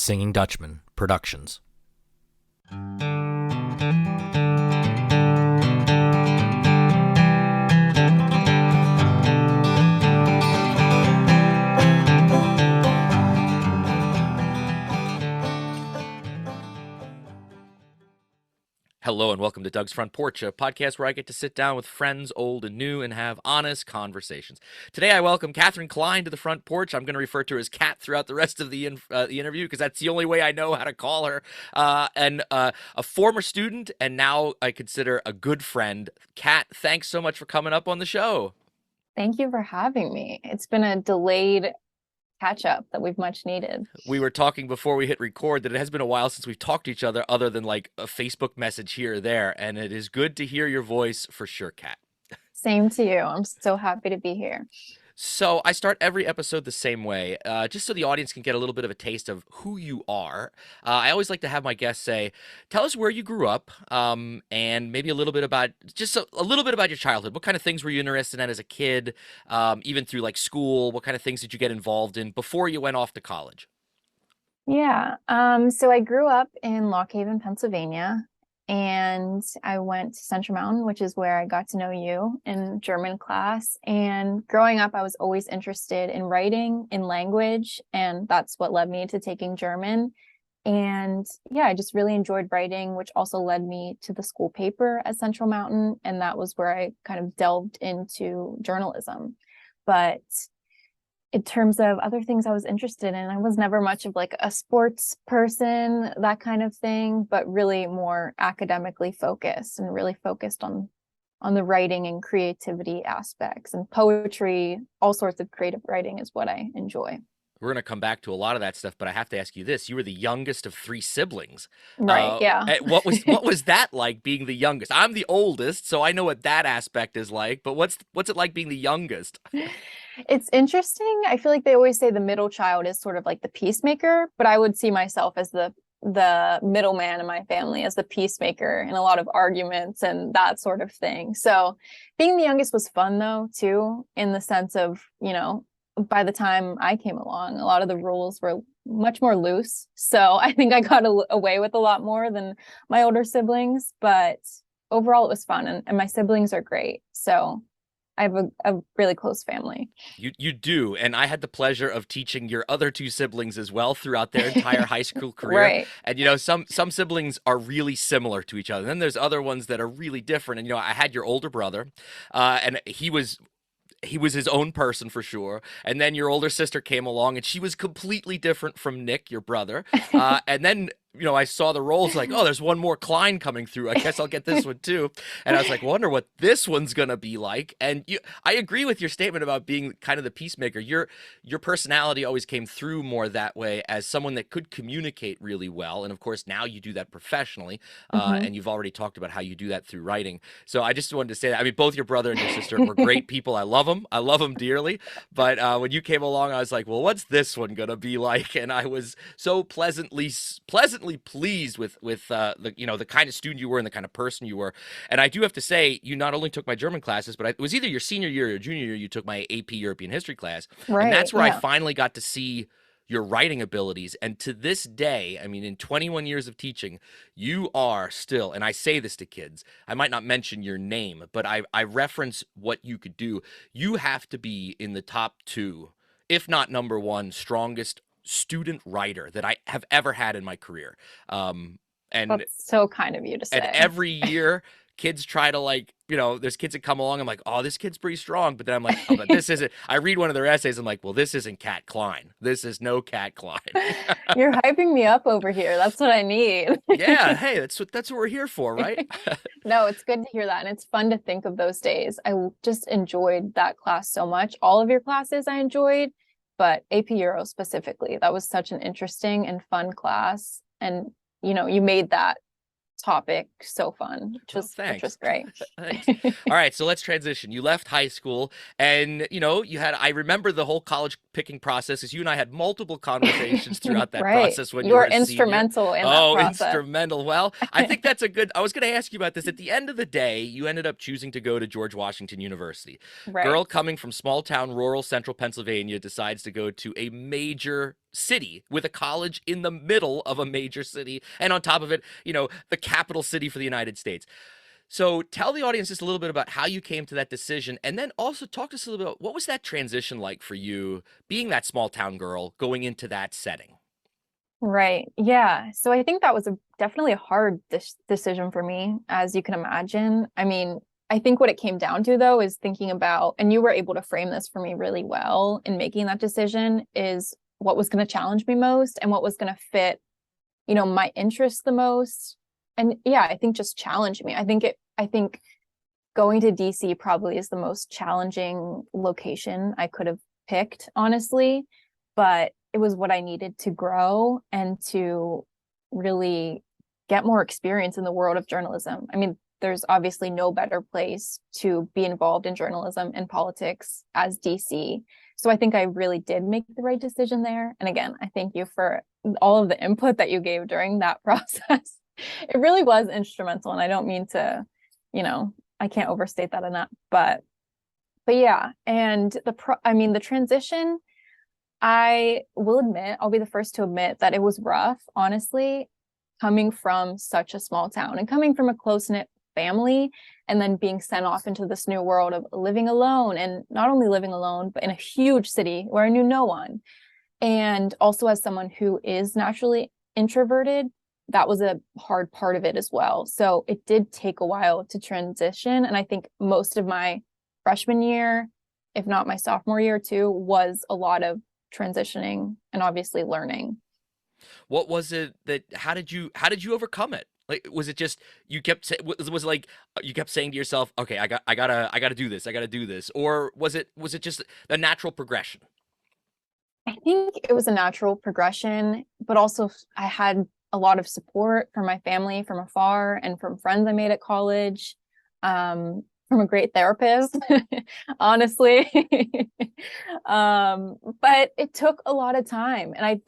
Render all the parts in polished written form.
Singing Dutchman Productions. Hello and welcome to Doug's Front Porch, a podcast where I get to sit down with friends old and new and have honest conversations. Today I welcome Kathryn Kline to the front porch. I'm going to refer to her as Kat throughout the rest of the interview because that's the only way I know how to call her. And a former student and now I consider a good friend. Kat, thanks so much for coming up on the show. Thank you for having me. It's been a delayed catch up that we've much needed. We were talking before we hit record that it has been a while since we've talked to each other other than like a Facebook message here or there. And it is good to hear your voice for sure, Kat. Same to you. I'm so happy to be here. So I start every episode the same way, just so the audience can get a little bit of a taste of who you are. I always like to have my guests say, tell us where you grew up, and maybe a little bit about, just a little bit about your childhood. What kind of things were you interested in as a kid, even through like school? What kind of things did you get involved in before you went off to college? Yeah. So I grew up in Lock Haven, Pennsylvania, and I went to Central Mountain, which is where I got to know you in German class. And growing up, I was always interested in writing, in language, and that's what led me to taking German. And yeah, I just really enjoyed writing, which also led me to the school paper at Central Mountain. And that was where I kind of delved into journalism. But in terms of other things I was interested in, I was never much of like a sports person, that kind of thing, but really more academically focused and really focused on the writing and creativity aspects, and poetry. All sorts of creative writing is what I enjoy. We're going to come back to a lot of that stuff, but I have to ask you this. You were the youngest of three siblings. Right, yeah. What was that like, being the youngest? I'm the oldest, so I know what that aspect is like, but what's it like being the youngest? It's interesting. I feel like they always say the middle child is sort of like the peacemaker, but I would see myself as the middleman in my family, as the peacemaker in a lot of arguments and that sort of thing. So being the youngest was fun though, too, in the sense of, by the time I came along, a lot of the rules were much more loose. So I think I got away with a lot more than my older siblings, but overall it was fun, and my siblings are great. So I have a really close family. You do, and I had the pleasure of teaching your other two siblings as well throughout their entire high school career. Right. And some siblings are really similar to each other. And then there's other ones that are really different. And I had your older brother, and he was his own person for sure. And then your older sister came along and she was completely different from Nick, your brother. And then, I saw the roles like, oh, there's one more Klein coming through. I guess I'll get this one too. And I was like, wonder what this one's going to be like. And I agree with your statement about being kind of the peacemaker. Your personality always came through more that way as someone that could communicate really well. And of course, now you do that professionally. And you've already talked about how you do that through writing. So I just wanted to say that. I mean, both your brother and your sister were great people. I love them. I love them dearly. But when you came along, I was like, well, what's this one going to be like? And I was so pleasantly pleased with the kind of student you were and the kind of person you were. And I do have to say, you not only took my German classes, but it was either your senior year or junior year you took my AP European history class. Right. And that's where yeah. I finally got to see your writing abilities. And to this day, I mean, in 21 years of teaching, you are still, and I say this to kids, I might not mention your name, but I reference what you could do. You have to be in the top two, if not number one, strongest student writer that I have ever had in my career. And that's so kind of you to say. And every year kids try to there's kids that come along. I'm like, oh, this kid's pretty strong. But then I'm like, oh, but this isn't. I read one of their essays. I'm like, well, this isn't Kat Kline. This is no Kat Kline. You're hyping me up over here. That's what I need. Yeah. Hey, that's what we're here for, right? No, it's good to hear that. And it's fun to think of those days. I just enjoyed that class so much. All of your classes I enjoyed, but AP Euro specifically, that was such an interesting and fun class. And, you made that topic so fun, which was great. Thanks. All right, so let's transition. You left high school and, you had, I remember the whole college picking process, because you and I had multiple conversations throughout that Right. process when You you were were a senior. instrumental in that Oh, process. instrumental. Well, I think that's a good. I was going to ask you about this. At the end of the day, you ended up choosing to go to George Washington University. Right. Girl coming from small town, rural central Pennsylvania decides to go to a major city with a college in the middle of a major city. And on top of it, the capital city for the United States. So tell the audience just a little bit about how you came to that decision, and then also talk to us a little bit about what was that transition like for you, being that small town girl, going into that setting. Right. Yeah. So I think that was definitely a hard decision for me, as you can imagine. I mean, I think what it came down to, though, is thinking about, and you were able to frame this for me really well in making that decision, is what was going to challenge me most and what was going to fit, my interests the most. And yeah, I think just challenge me. I think going to DC probably is the most challenging location I could have picked, honestly, but it was what I needed to grow and to really get more experience in the world of journalism. I mean, there's obviously no better place to be involved in journalism and politics as DC. So I think I really did make the right decision there. And again, I thank you for all of the input that you gave during that process. It really was instrumental. And I don't mean to, you know, I can't overstate that enough. But yeah, and the transition, I will admit, I'll be the first to admit that it was rough, honestly, coming from such a small town and coming from a close-knit family and then being sent off into this new world of living alone, and not only living alone, but in a huge city where I knew no one. And also as someone who is naturally introverted, that was a hard part of it as well. So it did take a while to transition. And I think most of my freshman year, if not my sophomore year too, was a lot of transitioning and obviously learning. What was it that? How did you overcome it? Like, was it just you kept was it like you kept saying to yourself, okay, I gotta do this, I gotta do this, or was it just a natural progression? I think it was a natural progression, but also I had a lot of support from my family from afar and from friends I made at college, from a great therapist, honestly. But it took a lot of time. And I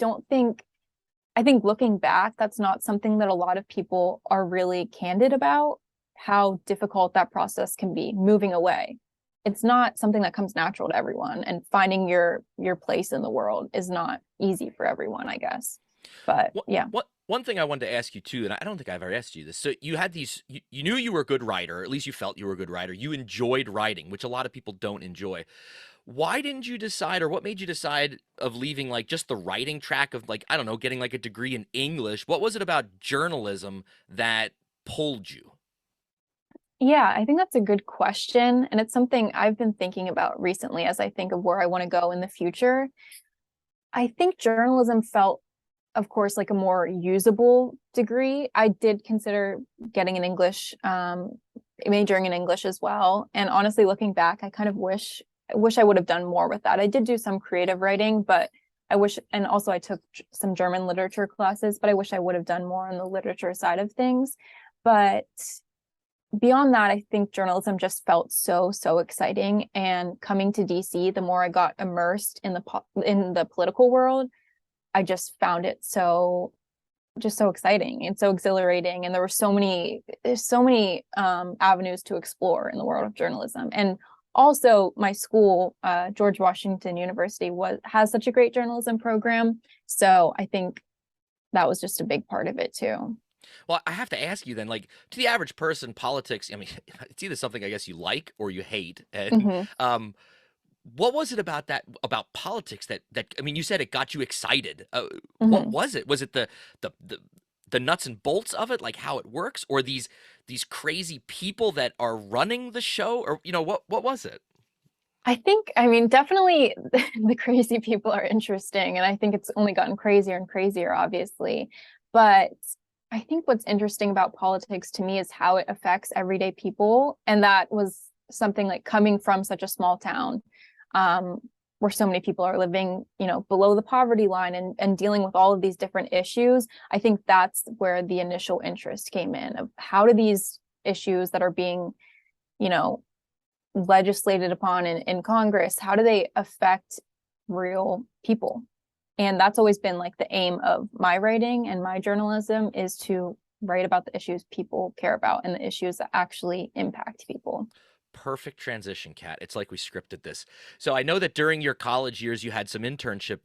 think looking back, that's not something that a lot of people are really candid about, how difficult that process can be, moving away. It's not something that comes natural to everyone, and finding your place in the world is not easy for everyone, I guess. But What yeah. what one thing I wanted to ask you too, and I don't think I've ever asked you this. So you had you knew you were a good writer, or at least you felt you were a good writer. You enjoyed writing, which a lot of people don't enjoy. Why didn't you decide, or what made you decide of leaving like just the writing track of, like, I don't know, getting like a degree in English? What was it about journalism that pulled you? Yeah, I think that's a good question. And it's something I've been thinking about recently as I think of where I want to go in the future. I think journalism felt, of course, like a more usable degree. I did consider getting an English, majoring in English as well. And honestly, looking back, I kind of wish I would have done more with that. I did do some creative writing, but I wish, and also I took some German literature classes, but I wish I would have done more on the literature side of things. But beyond that, I think journalism just felt so exciting. And coming to DC, the more I got immersed in the political world, I just found it so exciting and so exhilarating. And there's so many avenues to explore in the world of journalism. And also my school, George Washington University, has such a great journalism program. So I think that was just a big part of it too. Well, I have to ask you then, like, to the average person, politics, I mean, it's either something I guess you like or you hate. And Hmm. what was it about politics I mean, you said it got you excited. What Hmm. was it? Was it the the nuts and bolts of it, like how it works, or these crazy people that are running the show, or what was it? I think, I mean, definitely the crazy people are interesting. And I think it's only gotten crazier and crazier, obviously. But I think what's interesting about politics to me is how it affects everyday people. And that was something like coming from such a small town, um, where so many people are living, below the poverty line and dealing with all of these different issues. I think that's where the initial interest came in, of how do these issues that are being, you know, legislated upon in Congress, how do they affect real people. And that's always been like the aim of my writing and my journalism, is to write about the issues people care about and the issues that actually impact people. Perfect transition, Kat. It's like we scripted this. So I know that during your college years, you had some internship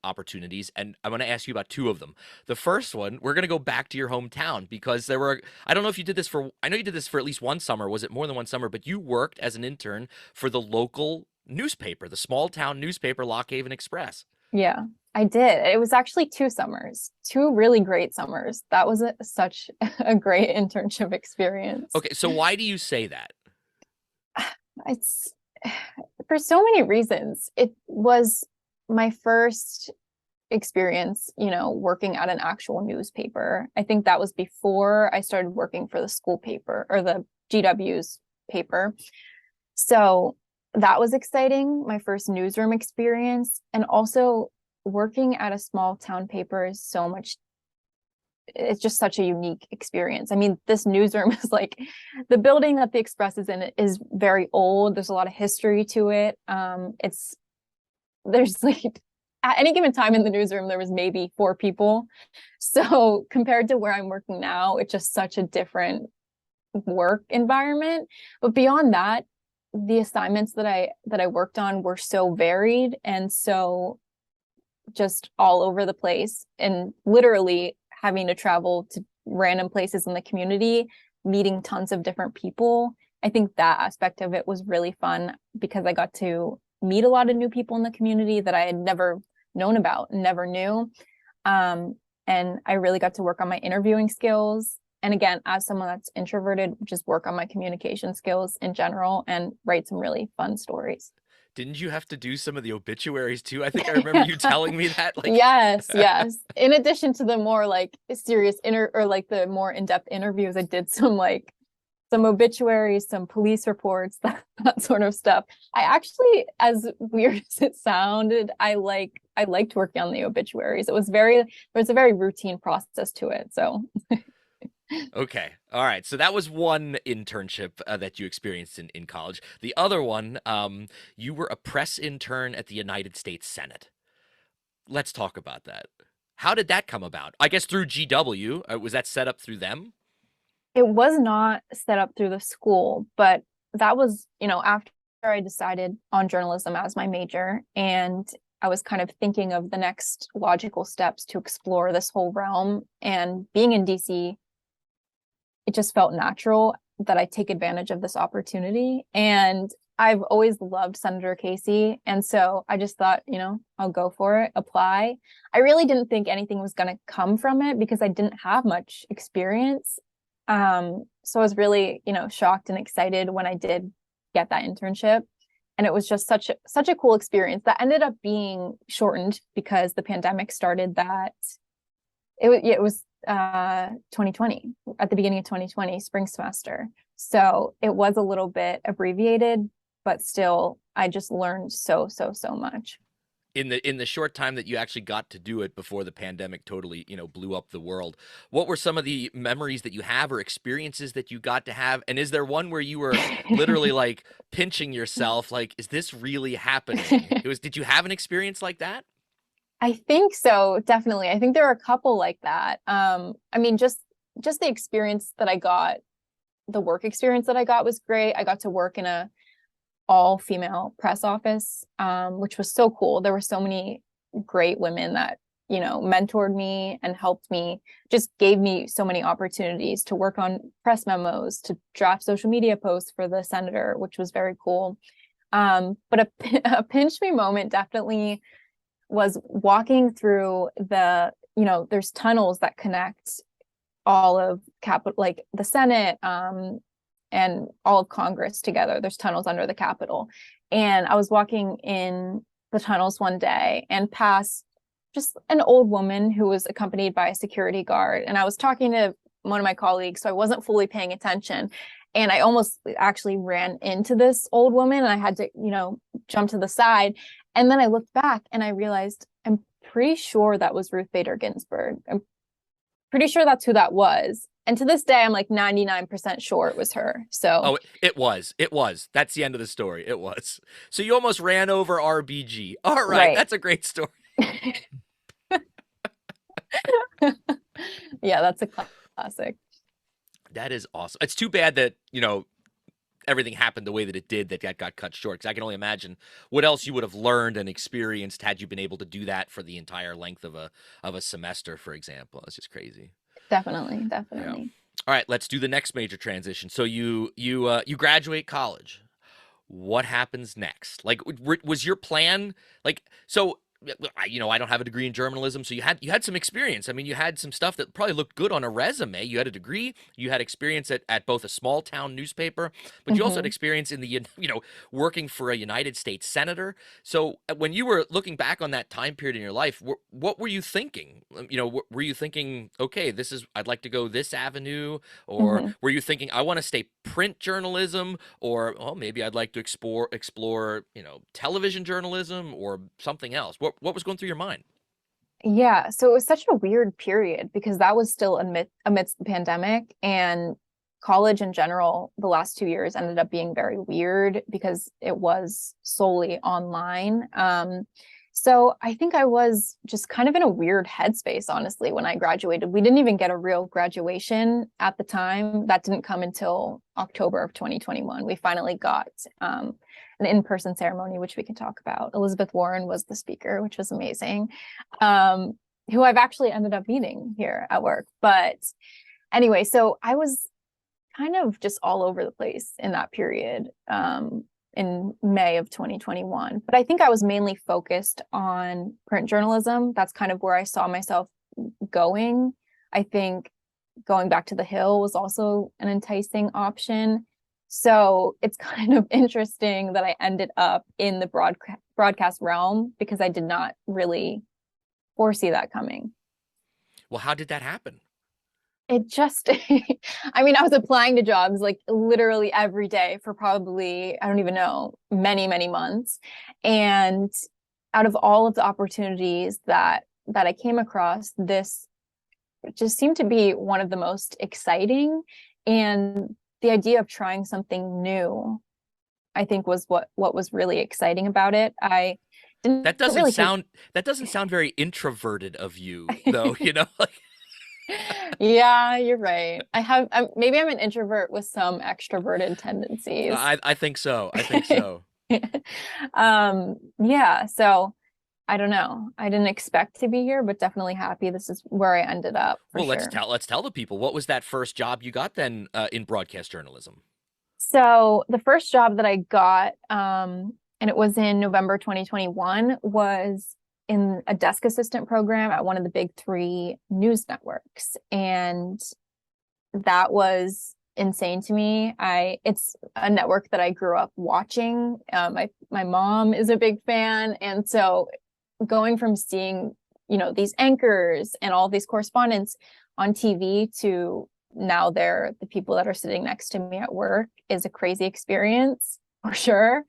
opportunities, and I'm going to ask you about two of them. The first one, we're going to go back to your hometown because there were, I don't know if you did this for, I know you did this for at least one summer. Was it more than one summer? But you worked as an intern for the local newspaper, the small town newspaper, Lock Haven Express. Yeah, I did. It was actually 2 summers, 2 really great summers. That was such a great internship experience. Okay, so why do you say that? It's for so many reasons. It was my first experience, working at an actual newspaper. I think that was before I started working for the school paper or the GW's paper. So that was exciting, my first newsroom experience. And also working at a small town paper is so much, it's just such a unique experience. I mean, this newsroom is like, the building that the Express is in is very old. There's a lot of history to it. There's like, at any given time in the newsroom, there was maybe 4 people. So compared to where I'm working now, it's just such a different work environment. But beyond that, the assignments that I worked on were so varied and so just all over the place, and literally having to travel to random places in the community, meeting tons of different people. I think that aspect of it was really fun because I got to meet a lot of new people in the community that I had never known about, never knew. And I really got to work on my interviewing skills. And again, as someone that's introverted, just work on my communication skills in general and write some really fun stories. Didn't you have to do some of the obituaries too? I think I remember you telling me that. Like, Yes, yes. In addition to the more like serious or like the more in-depth interviews, I did some obituaries, some police reports, that sort of stuff. I actually, as weird as it sounded, I liked working on the obituaries. There was a very routine process to it. So okay. All right. So that was one internship that you experienced in college. The other one, you were a press intern at the United States Senate. Let's talk about that. How did that come about? I guess through GW. Was that set up through them? it was not set up through the school, but that was, after I decided on journalism as my major, and I was kind of thinking of the next logical steps to explore this whole realm. And being in DC, it just felt natural that I take advantage of this opportunity. And I've always loved Senator Casey. And so I just thought, I'll go for it, apply. I really didn't think anything was going to come from it because I didn't have much experience. So I was really, shocked and excited when I did get that internship. And it was just such a cool experience that ended up being shortened because the pandemic started. That it was 2020, at the beginning of 2020, spring semester. So it was a little bit abbreviated, but still I just learned so much. In the short time that you actually got to do it before the pandemic totally, blew up the world, what were some of the memories that you have or experiences that you got to have? And is there one where you were literally like pinching yourself, like, is this really happening? Did you have an experience like that? I think so, definitely. I think there are a couple like that. I mean, just the experience that I got, the work experience that I got was great. I got to work in a all-female press office, which was so cool. There were so many great women that, mentored me and helped me, just gave me so many opportunities to work on press memos, to draft social media posts for the senator, which was very cool. But a pinch me moment definitely was walking through there's tunnels that connect all of Capitol, like the Senate, and all of Congress together. There's tunnels under the Capitol. And I was walking in the tunnels one day and passed just an old woman who was accompanied by a security guard. And I was talking to one of my colleagues, so I wasn't fully paying attention. And I almost actually ran into this old woman and I had to, jump to the side. And then I looked back and I realized I'm pretty sure that was Ruth Bader Ginsburg. Pretty sure that's who that was. And to this day, I'm like 99% sure it was her. So, Oh, it was. It was. That's the end of the story. It was. So you almost ran over RBG. All right. right. That's a great story. Yeah, that's a classic. That is awesome. It's too bad that, everything happened the way that it did, that got cut short. Because I can only imagine what else you would have learned and experienced had you been able to do that for the entire length of a semester, for example. It's just crazy. Definitely, Yeah. definitely. All right, let's do the next major transition. So you graduate college. What happens next? Like, was your plan like so? I don't have a degree in journalism, so you had some experience. I mean, you had some stuff that probably looked good on a resume. You had a degree, you had experience at both a small town newspaper, but you also had Hmm. experience in the working for a United States senator. So when you were looking back on that time period in your life, what were you thinking? Were you thinking, okay, I'd like to go this avenue, or Hmm. were you thinking I want to stay print journalism, or oh, maybe I'd like to explore television journalism or something else? What was going through your mind? Yeah, so it was such a weird period because that was still amidst the pandemic, and college in general, the last 2 years ended up being very weird because it was solely online. So I think I was just kind of in a weird headspace, honestly, when I graduated. We didn't even get a real graduation at the time. That didn't come until October of 2021. We finally got an in-person ceremony, which we can talk about. Elizabeth Warren was the speaker, which was amazing, um, who I've actually ended up meeting here at work. But anyway, so I was kind of just all over the place in that period, in May of 2021. But I think I was mainly focused on print journalism. That's kind of where I saw myself going. I think going back to the Hill was also an enticing option. So it's kind of interesting that I ended up in the broadcast realm because I did not really foresee that coming. Well, how did that happen? It just, I mean, I was applying to jobs like literally every day for probably, I don't even know, many, many months. And out of all of the opportunities that I came across, this just seemed to be one of the most exciting. And the idea of trying something new, I think, was what was really exciting about it. I didn't That doesn't really take. sound that doesn't sound very introverted of you, though. Like Yeah, you're right. Maybe I'm an introvert with some extroverted tendencies. I think so. I think so. Yeah, so I don't know. I didn't expect to be here, but definitely happy this is where I ended up for Well, let's sure. tell the people, what was that first job you got then in broadcast journalism? So the first job that I got, and it was in November 2021, was in a desk assistant program at one of the big three news networks. And that was insane to me. It's a network that I grew up watching. My mom is a big fan, and so going from seeing these anchors and all these correspondents on TV to now they're the people that are sitting next to me at work is a crazy experience for sure.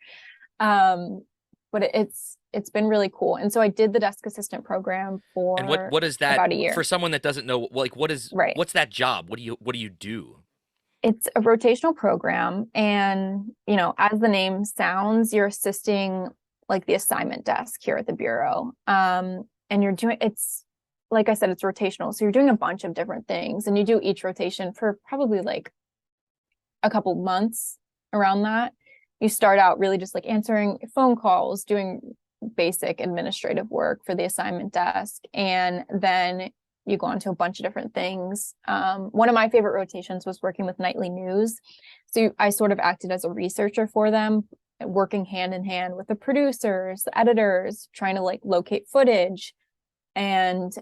Um, but it's been really cool. And so I did the desk assistant program And what for what is that about a for year. someone that doesn't know? Like, Right. what's that job? What do you do? It's a rotational program, and as the name sounds, you're assisting like the assignment desk here at the bureau. And it's like I said, it's rotational, so you're doing a bunch of different things, and you do each rotation for probably like a couple months around that. You start out really just like answering phone calls, doing basic administrative work for the assignment desk, and then you go on to a bunch of different things. One of my favorite rotations was working with nightly news. So I sort of acted as a researcher for them, working hand in hand with the producers, the editors, trying to like locate footage and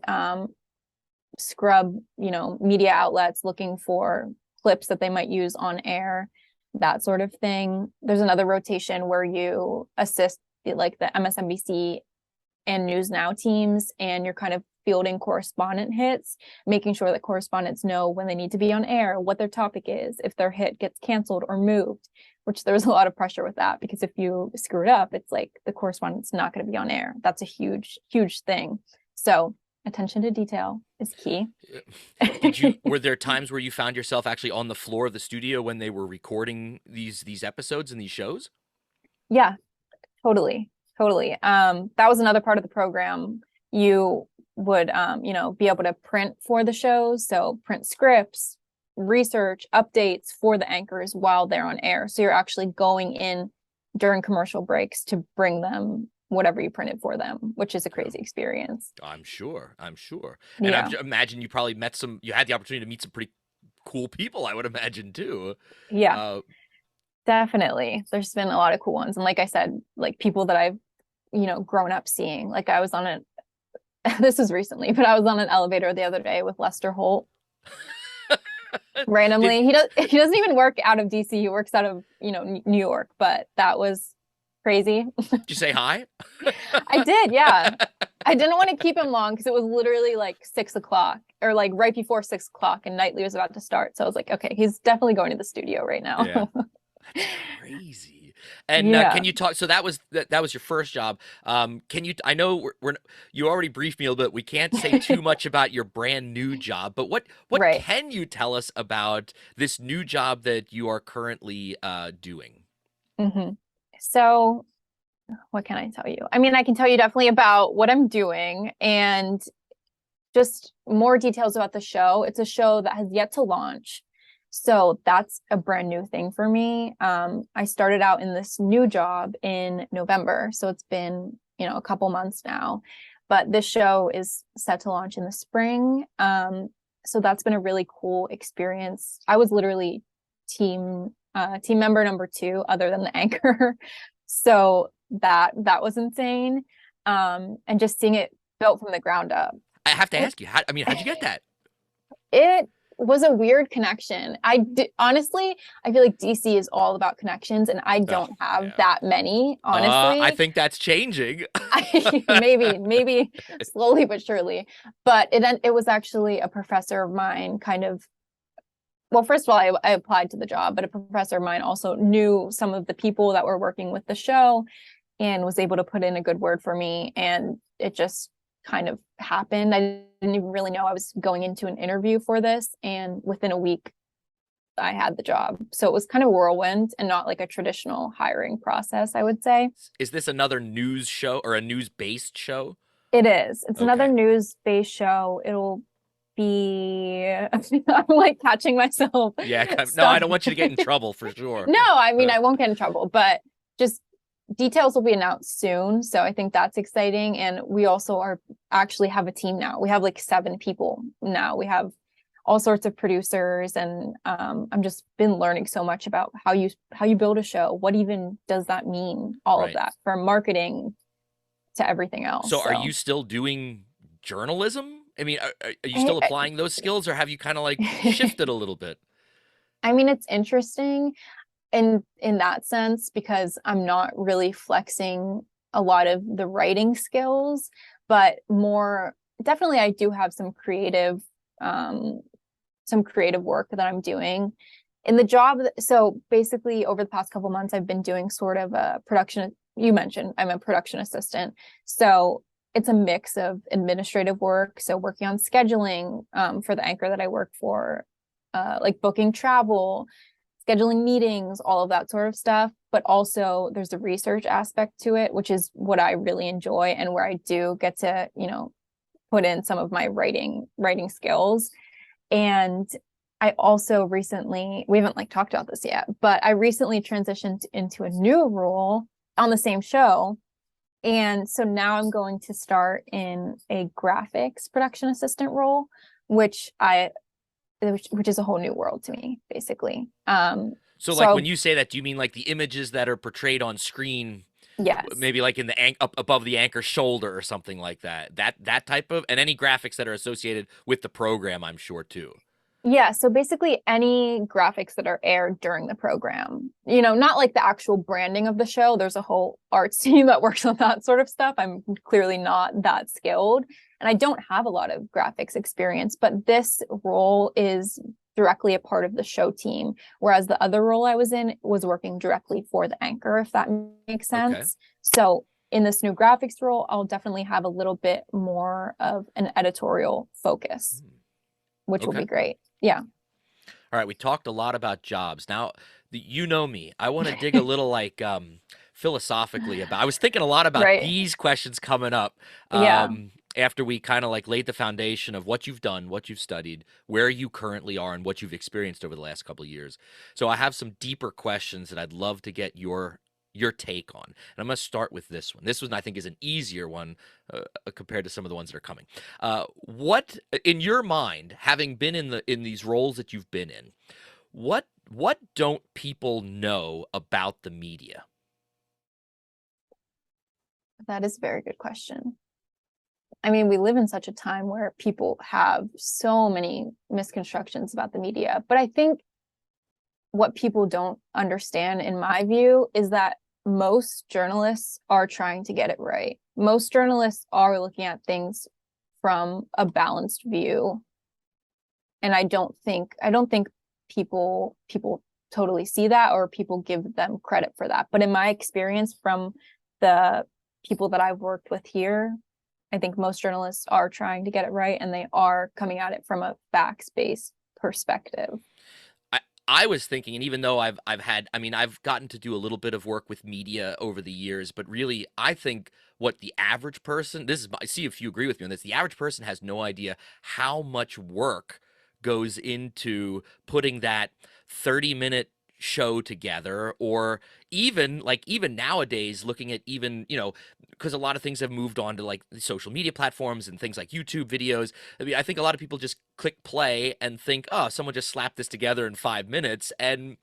scrub, media outlets looking for clips that they might use on air, that sort of thing. There's another rotation where you assist the MSNBC and News Now teams, and you're kind of fielding correspondent hits, making sure that correspondents know when they need to be on air, what their topic is, if their hit gets canceled or moved, which there's a lot of pressure with that because if you screw it up, it's like the correspondent's not going to be on air. That's a huge, huge thing. So attention to detail is key. Were there times where you found yourself actually on the floor of the studio when they were recording these episodes and these shows? Yeah, totally. Totally. That was another part of the program. You would, be able to print for the shows. So print scripts, research, updates for the anchors while they're on air. So you're actually going in during commercial breaks to bring them whatever you printed for them, which is a Yeah. crazy experience. I'm sure. I'm sure. And Yeah. imagine you probably you had the opportunity to meet some pretty cool people, I would imagine, too. Yeah, Uh, definitely. There's been a lot of cool ones. And like I said, like people that I've, grown up seeing. Like I was on a this was recently, but I was on an elevator the other day with Lester Holt. did, Randomly, he doesn't even work out of DC. He works out of New York. But that was crazy. did you say hi? I did, yeah. I didn't want to keep him long because it was literally like 6 o'clock or like right before 6 o'clock, and Nightly was about to start. So I was like, okay, he's dedefinitely going to the studio right now. Yeah. That's crazy. And Yeah. can you talk? So that was your first job. Can you? I know you already briefed me a little bit. We can't say too much about your brand new job, but what Right. can you tell us about this new job that you are currently doing? hmm So what can I tell you? I mean, I can tell you definitely about what I'm doing and just more details about the show. It's a show that has yet to launch. So that's a brand new thing for me. I started out in this new job in November. So it's been, a couple months now. But this show is set to launch in the spring. So that's been a really cool experience. I was literally team member number 2, other than the anchor. So that was insane. And just seeing it built from the ground up. I have to ask you. How'd you get that? It was a weird connection. Honestly, I feel like DC is all about connections, and I Oh, don't have yeah. that many, I honestly. think that's changing. Maybe slowly but surely. But it was actually a professor of mine kind of, well, first of all, I applied to the job, but a professor of mine also knew some of the people that were working with the show and was able to put in a good word for me. And it just kind of happened. I didn't even really know I was going into an interview for this. And within a week, I had the job. So it was kind of whirlwind and not like a traditional hiring process, I would say. Is this another news show or a news-based show? It is. It's another Okay. news-based show. It'll be I'm like catching myself. Yeah. No, I Stuff. don't want you to get in trouble for sure. No, I mean, Uh, I won't get in trouble, but just details will be announced soon. So I think that's exciting. And we also actually have a team now. We have like 7 people now. We have all sorts of producers, and I'm just been learning so much about how you build a show. What even does that mean? All of right. that, from marketing to everything else. So are So you still doing journalism? I mean, are you still applying those skills, or have you kind of like shifted a little bit? I mean, it's interesting in that sense because I'm not really flexing a lot of the writing skills, but more definitely I do have some creative work that I'm doing in the job. So basically over the past couple months, I've been doing sort of a production. You mentioned I'm a production assistant. So it's a mix of administrative work. So working on scheduling for the anchor that I work for, like booking travel, scheduling meetings, all of that sort of stuff. But also there's a research aspect to it, which is what I really enjoy and where I do get to, put in some of my writing skills. And I also recently, we haven't like talked about this yet, but I recently transitioned into a new role on the same show. And so now I'm going to start in a graphics production assistant role, which is a whole new world to me, basically. So like So when you say that, do you mean like the images that are portrayed on screen, yes. maybe like in the up above the anchor's shoulder or something like that? That type of, and any graphics that are associated with the program, I'm sure too. Yeah, so basically any graphics that are aired during the program, not like the actual branding of the show. There's a whole arts team that works on that sort of stuff. I'm clearly not that skilled, and I don't have a lot of graphics experience, but this role is directly a part of the show team, whereas the other role I was in was working directly for the anchor, if that makes Okay. sense. So in this new graphics role, I'll definitely have a little bit more of an editorial focus, Hmm. which will Okay. be great. Yeah. All right, we talked a lot about jobs. Now, you know me. I want to dig a little like philosophically about. I was thinking a lot about Right. these questions coming up Yeah. after we kind of like laid the foundation of what you've done, what you've studied, where you currently are, and what you've experienced over the last couple of years. So I have some deeper questions that I'd love to get your take on. And I'm going to start with this one. This one I think is an easier one compared to some of the ones that are coming. What in your mind, having been in these roles that you've been in, what don't people know about the media? That is a very good question. I mean, we live in such a time where people have so many misconstructions about the media, but I think what people don't understand, in my view, is that most journalists are trying to get it right. Most journalists are looking at things from a balanced view. And I don't think people totally see that, or people give them credit for that. But in my experience from the people that I've worked with here, I think most journalists are trying to get it right, and they are coming at it from a facts-based perspective. I I was thinking, and even though I've had, I mean, I've gotten to do a little bit of work with media over the years, but really, I think what the average person, this is, I see if you agree with me on this, the average person has no idea how much work goes into putting that 30-minute show together, or even nowadays looking at, even because a lot of things have moved on to like the social media platforms and things like YouTube videos. I mean, I think a lot of people just click play and think, oh, someone just slapped this together in 5 minutes, and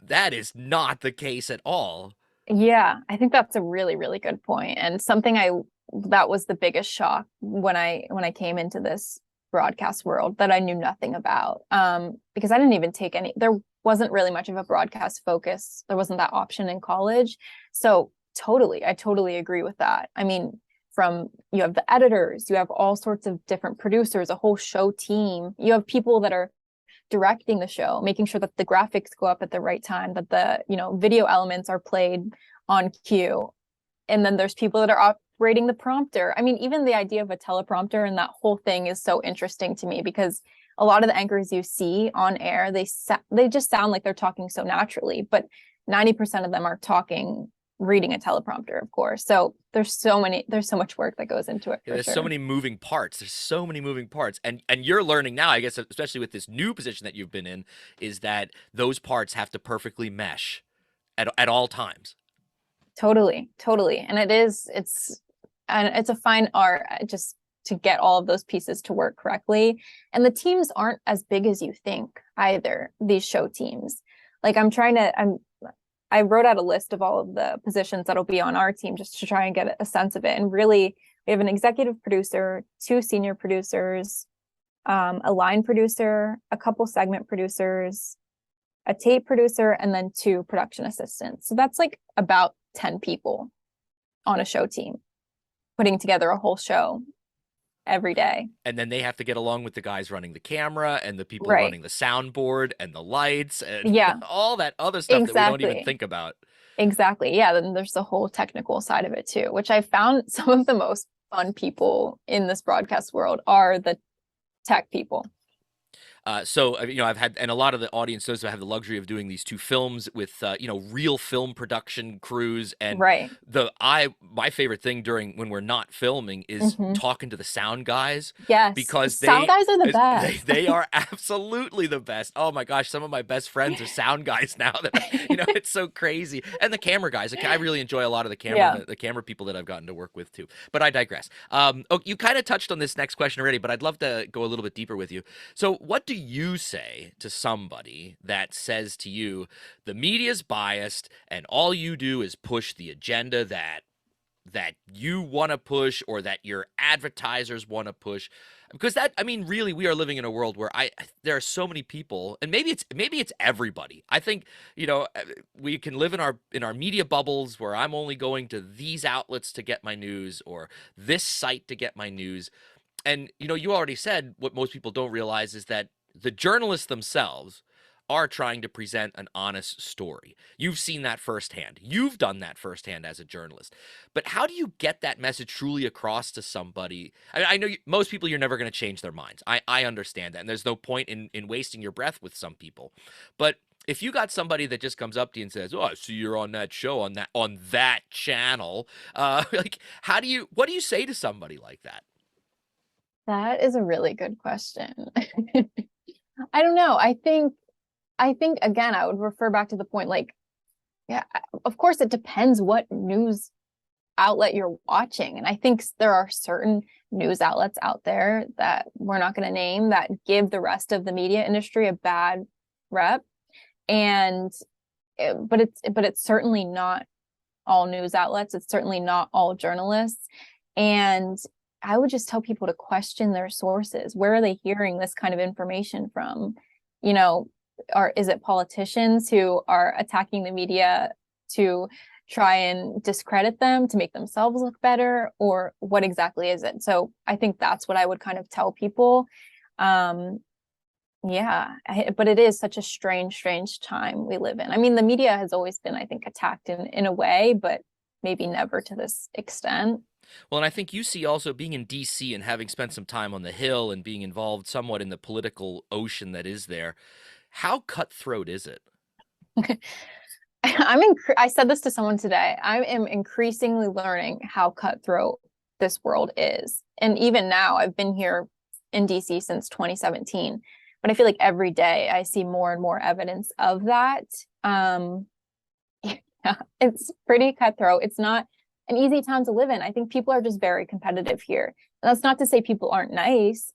that is not the case at all. Yeah, I think that's a really, really good point. And something I that was the biggest shock when I came into this broadcast world that I knew nothing about. Because I didn't even take any, there wasn't really much of a broadcast focus. There wasn't that option in college. So I totally agree with that. I mean, from you have the editors, you have all sorts of different producers, a whole show team. You have people that are directing the show, making sure that the graphics go up at the right time, that the, video elements are played on cue. And then there's people that are operating the prompter. I mean, even the idea of a teleprompter and that whole thing is so interesting to me, because a lot of the anchors you see on air, they just sound like they're talking so naturally, but 90% of them are talking, reading a teleprompter, of course. So there's so much work that goes into it, Yeah, for there's so sure. many moving parts. There's so many moving parts, and you're learning now, I guess, especially with this new position that you've been in, is that those parts have to perfectly mesh at all times. Totally. And it's a fine art, just to get all of those pieces to work correctly. And the teams aren't as big as you think either, these show teams. Like I wrote out a list of all of the positions that'll be on our team, just to try and get a sense of it. And really, we have an executive producer, two senior producers, a line producer, a couple segment producers, a tape producer, and then two production assistants. So that's like about 10 people on a show team, putting together a whole show every day. And then they have to get along with the guys running the camera and the people Right. running the soundboard and the lights and Yeah, all that other stuff that we don't even exactly. think about. Exactly. Yeah. Then there's the whole technical side of it too, which I found some of the most fun people in this broadcast world are the tech people. I've had, and a lot of the audience knows I have the luxury of doing these two films with, real film production crews. And Right. my favorite thing during when we're not filming is Hmm. talking to the sound guys, Yes. because Sound guys are the they, best. they are absolutely the best. Oh my gosh, some of my best friends are sound guys now it's so crazy. And the camera guys, like, I really enjoy a lot of Yeah. the camera people that I've gotten to work with too. But I digress. You kind of touched on this next question already, but I'd love to go a little bit deeper with you. So, what do you say to somebody that says to you, the media's biased and all you do is push the agenda that you want to push, or that your advertisers want to push? Because that, I mean, really, we are living in a world where there are so many people, and maybe it's everybody. I think, we can live in our media bubbles where I'm only going to these outlets to get my news, or this site to get my news. And you already said what most people don't realize is that the journalists themselves are trying to present an honest story. You've seen that firsthand. You've done that firsthand as a journalist. But how do you get that message truly across to somebody? I know most people, you're never going to change their minds. I understand that. And there's no point in wasting your breath with some people. But if you got somebody that just comes up to you and says, "Oh, I see you're on that show on that channel," like what do you say to somebody like that? That is a really good question. I don't know. I think again, I would refer back to the point like, yeah, of course it depends what news outlet you're watching. And I think there are certain news outlets out there that we're not going to name that give the rest of the media industry a bad rep. And but it's certainly not all news outlets. It's certainly not all journalists. And I would just tell people to question their sources. Where are they hearing this kind of information from? You know, is it politicians who are attacking the media to try and discredit them to make themselves look better, or what exactly is it? So I think that's what I would kind of tell people. Um, yeah, but it is such a strange time we live in. I mean, the media has always been, I think, attacked in a way, but maybe never to this extent. Well, and I think you see also being in DC and having spent some time on the Hill and being involved somewhat in the political ocean that is there. How cutthroat is it? I said this to someone today. I am increasingly learning how cutthroat this world is. And even now, I've been here in DC since 2017, but I feel like every day I see more and more evidence of that. Yeah, it's pretty cutthroat. It's not an easy town to live in. I think people are just very competitive here. And that's not to say people aren't nice.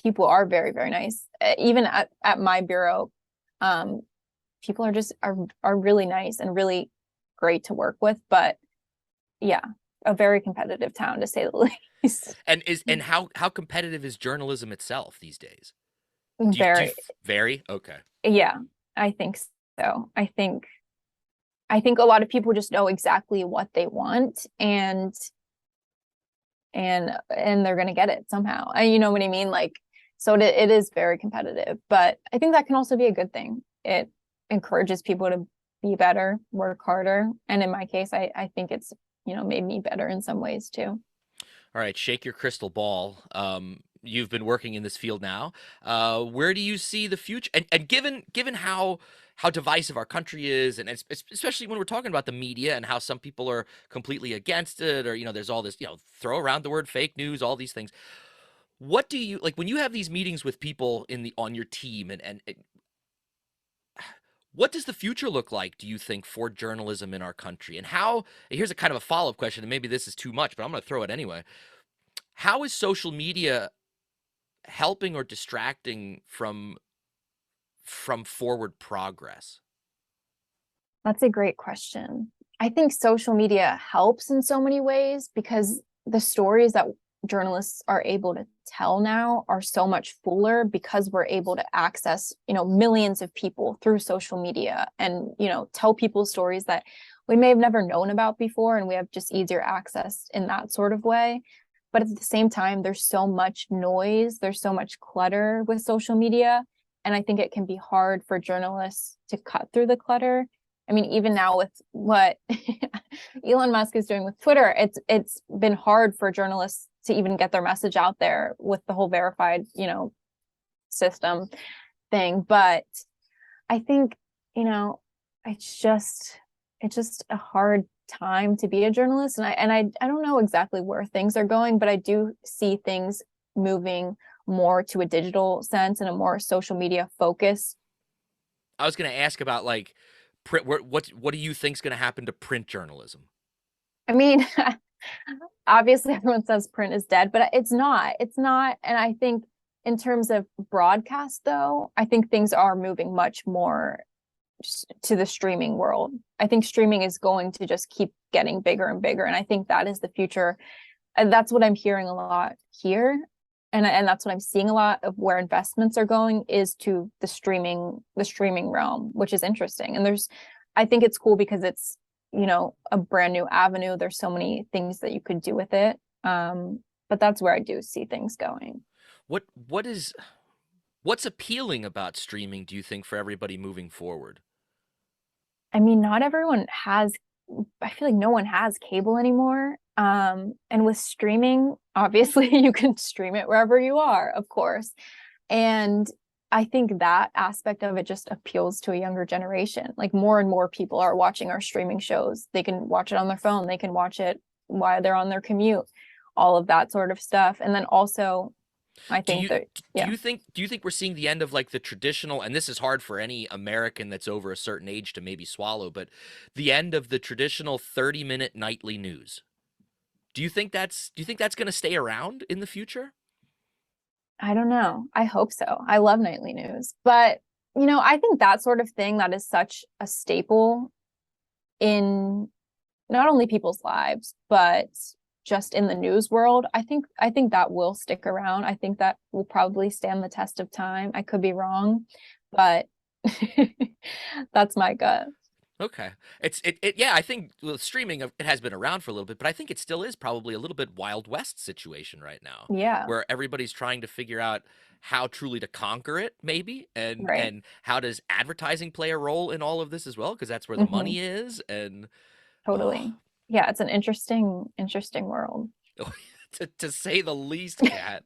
People are very nice. Even at my bureau, um, people are just are really nice and really great to work with. But yeah, a very competitive town to say the least. And how competitive is journalism itself these days? Do you Very, vary? Okay. yeah, I think so. I think a lot of people just know exactly what they want, and they're going to get it somehow. You know what I mean? Like, so it is very competitive, but I think that can also be a good thing. It encourages people to be better, work harder. And in my case, I think it's, made me better in some ways too. All right, shake your crystal ball. You've been working in this field now. Where do you see the future? And given how divisive our country is, and especially when we're talking about the media and how some people are completely against it, or there's all this throw around the word fake news, all these things. What do you like when you have these meetings with people on your team, and what does the future look like, do you think, for journalism in our country? And here's a kind of a follow-up question, and maybe this is too much, but I'm going to throw it anyway. How is social media helping or distracting from forward progress? That's a great question. I think social media helps in so many ways because the stories that journalists are able to tell now are so much fuller because we're able to access, millions of people through social media and, tell people stories that we may have never known about before, and we have just easier access in that sort of way. But at the same time, there's so much noise, there's so much clutter with social media. And I think it can be hard for journalists to cut through the clutter. I mean, even now with what Elon Musk is doing with Twitter, it's been hard for journalists to even get their message out there with the whole verified, system thing. But I think, it's just a hard time to be a journalist. And I don't know exactly where things are going, but I do see things moving more to a digital sense and a more social media focus. I was going to ask about like print. What do you think is going to happen to print journalism? I mean, obviously everyone says print is dead, but it's not. It's not. And I think in terms of broadcast, though, I think things are moving much more to the streaming world. I think streaming is going to just keep getting bigger and bigger. And I think that is the future. And that's what I'm hearing a lot here. And that's what I'm seeing a lot of where investments are going is to the streaming realm, which is interesting. And I think it's cool because it's, a brand new avenue. There's so many things that you could do with it. But that's where I do see things going. What is What's appealing about streaming, do you think, for everybody moving forward? I mean, not everyone has, I feel like no one has cable anymore. And with streaming, obviously you can stream it wherever you are, of course. And I think that aspect of it just appeals to a younger generation. Like more and more people are watching our streaming shows. They can watch it on their phone, they can watch it while they're on their commute, all of that sort of stuff. And then also, I Do think you that, do yeah, you think we're seeing the end of like the traditional, and this is hard for any American that's over a certain age to maybe swallow, but the end of the traditional 30-minute nightly news? Do you think that's going to stay around in the future? I don't know. I hope so. I love nightly news. But, I think that sort of thing that is such a staple in not only people's lives, but just in the news world. I think that will stick around. I think that will probably stand the test of time. I could be wrong, but that's my gut. Okay. Yeah, I think with streaming it has been around for a little bit, but I think it still is probably a little bit Wild West situation right now, Yeah, where everybody's trying to figure out how truly to conquer it, maybe, right. and how does advertising play a role in all of this as well, because that's where the Hmm. money is, and oh, Totally. Yeah, it's an interesting world. to say the least, Kat.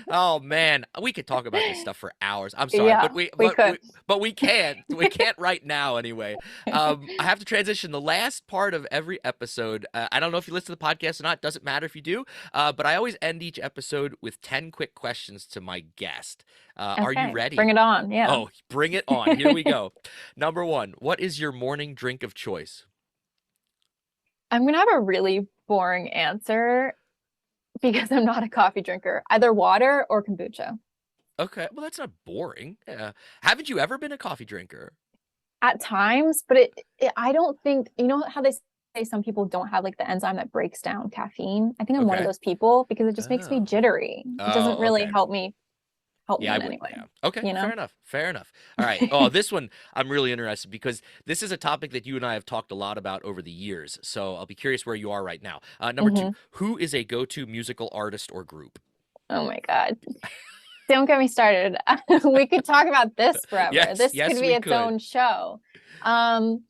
Oh man, we could talk about this stuff for hours. I'm sorry, Yeah, we could. but we can't. We can't right now anyway. I have to transition the last part of every episode. I don't know if you listen to the podcast or not. Doesn't matter if you do. But I always end each episode with 10 quick questions to my guest. Are you Okay, bring ready? it on. Yeah. Oh, bring it on. Here we go. Number one, what is your morning drink of choice? I'm gonna have a really boring answer because I'm not a coffee drinker. Either water or kombucha. Okay, well that's not boring. Yeah. Haven't you ever been a coffee drinker? At times, but I don't think, how they say some people don't have like the enzyme that breaks down caffeine. I think I'm one of Okay. those people because it just makes me Oh. jittery. It doesn't Oh, really okay. help me Yeah, I in would. any way, Yeah. Okay. you Fair know? enough. Fair enough. All right. Oh, this one I'm really interested because this is a topic that you and I have talked a lot about over the years. So I'll be curious where you are right now. Number two, Hmm. who is a go-to musical artist or group? Oh my God. Don't get me started. We could talk about this forever. Yes. This could Yes, be we its could. own show. Um,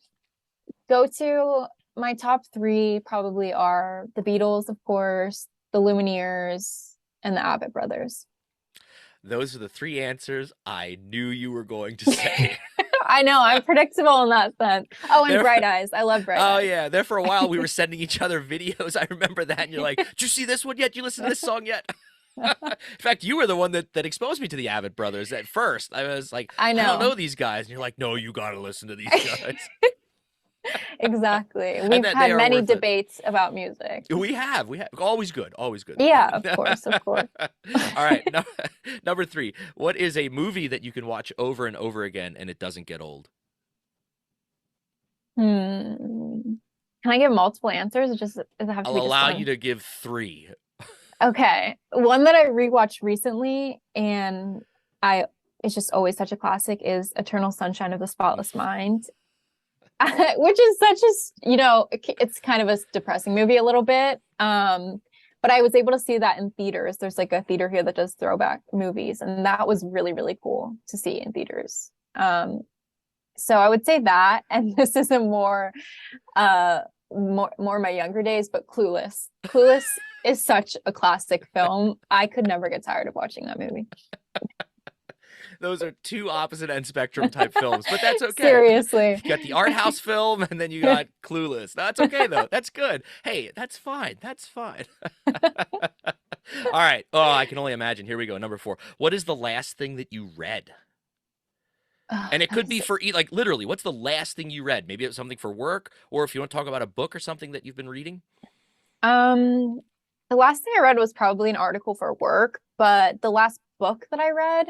Go to my top three probably are the Beatles, of course, the Lumineers, and the Abbott brothers. Those are the three answers I knew you were going to say. I know, I'm predictable in that sense. Oh, and there, Bright Eyes. I love Bright oh Eyes. yeah, there for a while we were sending each other videos. I remember that, and you're like, "Did you see this one yet? Did you listen to this song yet?" In fact, you were the one that exposed me to the Avid brothers at first. I was like, I I don't know. know these guys. And you're like, no, you got to listen to these guys. Exactly. And We've that they had are many worth it. debates about music. We have. Always good. Always good. Yeah, of course, of course. All right. No, number three. What is a movie that you can watch over and over again and it doesn't get old? Can I give multiple answers? Does it have to I'll be just allow you one? to give three. Okay. One that I rewatched recently and I it's just always such a classic is Eternal Sunshine of the Spotless Mind. Which is such a, it's kind of a depressing movie a little bit. But I was able to see that in theaters. There's like a theater here that does throwback movies, and that was really, really cool to see in theaters. So I would say that, and this is a more my younger days, but Clueless. Clueless is such a classic film. I could never get tired of watching that movie. Those are two opposite end spectrum type films, but that's okay. Seriously. You got the art house film and then you got Clueless. That's okay though. That's good. Hey, that's fine. That's fine. All right. Oh, I can only imagine. Here we go. Number four. What is the last thing that you read? Oh, And it that could is be for like literally, what's the last thing you read? Maybe it was something for work, or if you want to talk about a book or something that you've been reading. Um, the last thing I read was probably an article for work, but the last book that I read,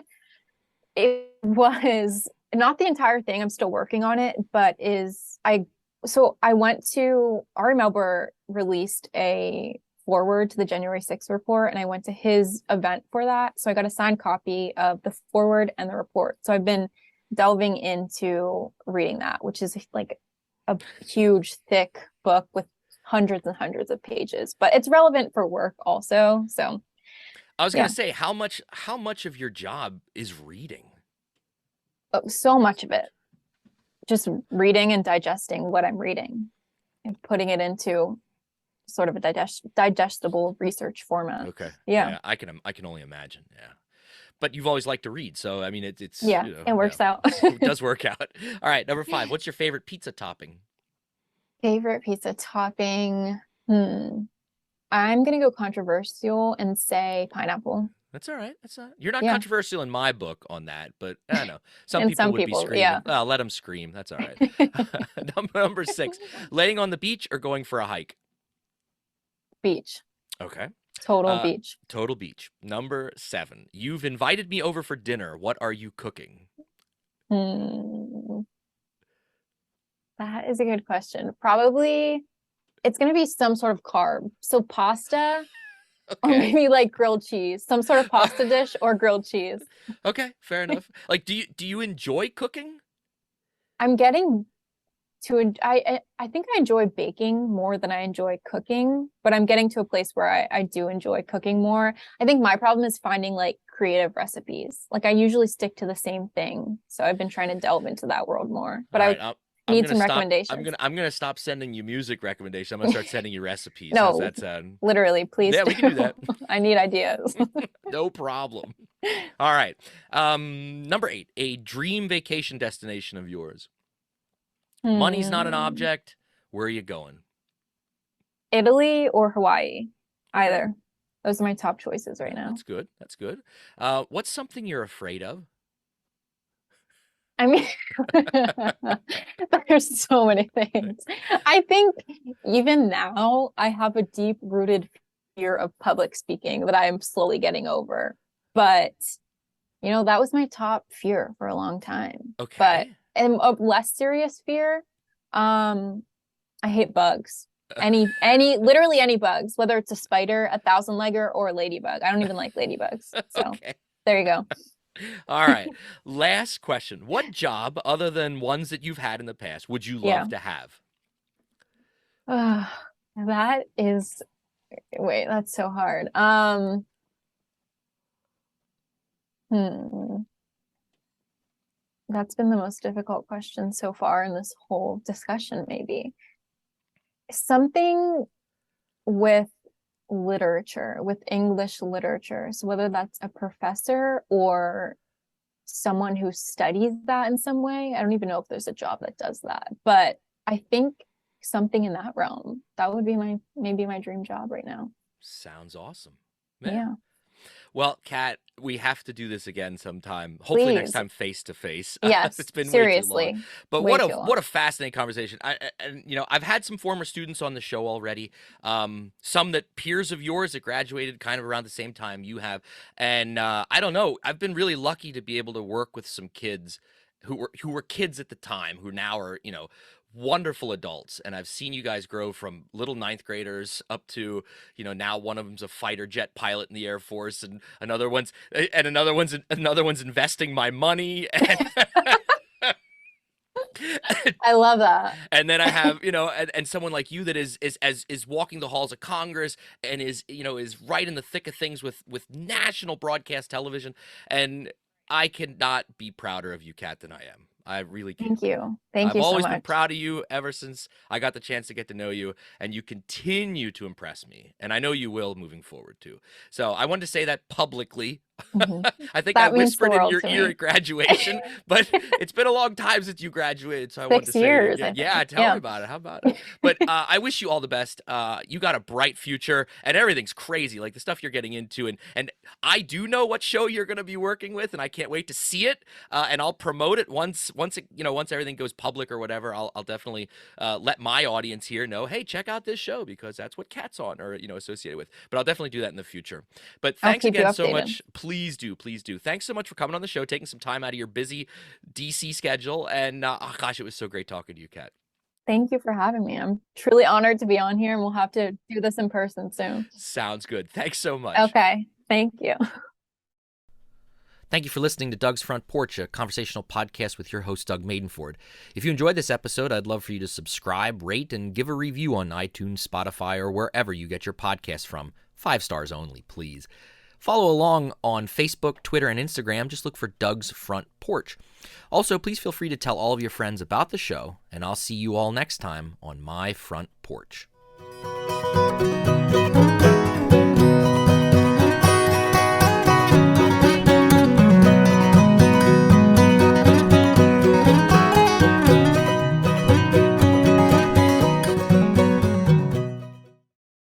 it was not the entire thing. I'm still working on it, but I went to Ari Melber released a forward to the January 6th report, and I went to his event for that. So I got a signed copy of the forward and the report. So I've been delving into reading that, which is like a huge, thick book with hundreds and hundreds of pages, but it's relevant for work also. So I was gonna Yeah. say how much of your job is reading? So much of it, just reading and digesting what I'm reading and putting it into sort of a digestible research format. Okay. Yeah. Yeah, I can only imagine. Yeah. But you've always liked to read, so I mean it's Yeah. It yeah, works out. it does work out. All right, number 5. What's your favorite pizza topping? Favorite pizza topping? Hmm. I'm gonna go controversial and say pineapple. That's all right. That's not. You're not Yeah. controversial in my book on that, but I don't know. Some And people some would be people, yeah. screaming. Oh, let them scream. That's all right. Number 6, laying on the beach or going for a hike? Beach. Okay. Total Uh, beach. total beach. Number 7, you've invited me over for dinner. What are you cooking? Hmm. That is a good question. Probably it's gonna be some sort of carb. So pasta or Okay. maybe like grilled cheese. Some sort of pasta dish or grilled cheese. Okay, fair enough. Like, do you enjoy cooking? I'm getting I think I enjoy baking more than I enjoy cooking, but I'm getting to a place where I do enjoy cooking more. I think my problem is finding like creative recipes. Like I usually stick to the same thing. So I've been trying to delve into that world more. All But I right, I'm need gonna some stop. I'm recommendations. gonna I'm gonna stop sending you music recommendations. I'm gonna start sending you recipes. How's No, that sound? literally, please Yeah, we can do do. that. I need ideas. No problem. All right. Number 8, a dream vacation destination of yours. Money's not an Hmm. object. Where are you going? Italy or Hawaii? Okay. Either. Those are my top choices right Yeah, now. that's good. That's good. What's something you're afraid of? I mean, there's so many things. I think even now I have a deep rooted fear of public speaking that I'm slowly getting over. But, that was my top fear for a long time. But Okay. a less serious fear, um, I hate bugs. Literally any bugs, whether it's a spider, a thousand legger, or a ladybug. I don't even like ladybugs. So Okay. there you go. All right. Last question. What job, other than ones that you've had in the past, would you Yeah. love to have? That is, wait, that's so hard. Hmm. That's been the most difficult question so far in this whole discussion, maybe. Something with literature, with English literature. So whether that's a professor or someone who studies that in some way. I don't even know if there's a job that does that, but I think something in that realm. That would be maybe my dream job right now. Sounds awesome. Yeah. Yeah. Well, Kat, we have to do this again sometime. Hopefully next Please. time face to face. Yes, It's been way too long. seriously. But Way what a too what long. a fascinating conversation. And I've had some former students on the show already. Some that peers of yours that graduated kind of around the same time you have. And I don't know. I've been really lucky to be able to work with some kids who were kids at the time who now are, wonderful adults. And I've seen you guys grow from little ninth graders up to, now one of them's a fighter jet pilot in the Air Force, and another one's investing my money. I love that. And then I have, and someone like you that is walking the halls of Congress and is right in the thick of things with national broadcast television. And I cannot be prouder of you, Kat, than I am. I really Thank can't. you. Thank I've you so always been much. proud of you ever since I got the chance to get to know you, and you continue to impress me. And I know you will moving forward too. So I wanted to say that publicly. Mhm. I think I That means the whispered in world your to ear me. at graduation, but it's been a long time since you graduated, so I wanted to 6 say it years, again. I Yeah, think. tell me Yeah. about it. How about it? But I wish you all the best. You got a bright future, and everything's crazy, like the stuff you're getting into, and I do know what show you're going to be working with, and I can't wait to see it. And I'll promote it once everything goes public or whatever. I'll definitely let my audience here know, hey, check out this show because that's what Cat's on or associated with. But I'll definitely do that in the future. But I'll thanks keep you again so updated. much. Please do, please do. Thanks so much for coming on the show, taking some time out of your busy DC schedule, and oh gosh, it was so great talking to you, Kat. Thank you for having me. I'm truly honored to be on here, and we'll have to do this in person soon. Sounds good. Thanks so much. Okay. Thank you. Thank you for listening to Doug's Front Porch, a conversational podcast with your host, Doug Maidenford. If you enjoyed this episode, I'd love for you to subscribe, rate, and give a review on iTunes, Spotify, or wherever you get your podcasts from. 5 stars only, please. Follow along on Facebook, Twitter, and Instagram. Just look for Doug's Front Porch. Also, please feel free to tell all of your friends about the show, and I'll see you all next time on My Front Porch.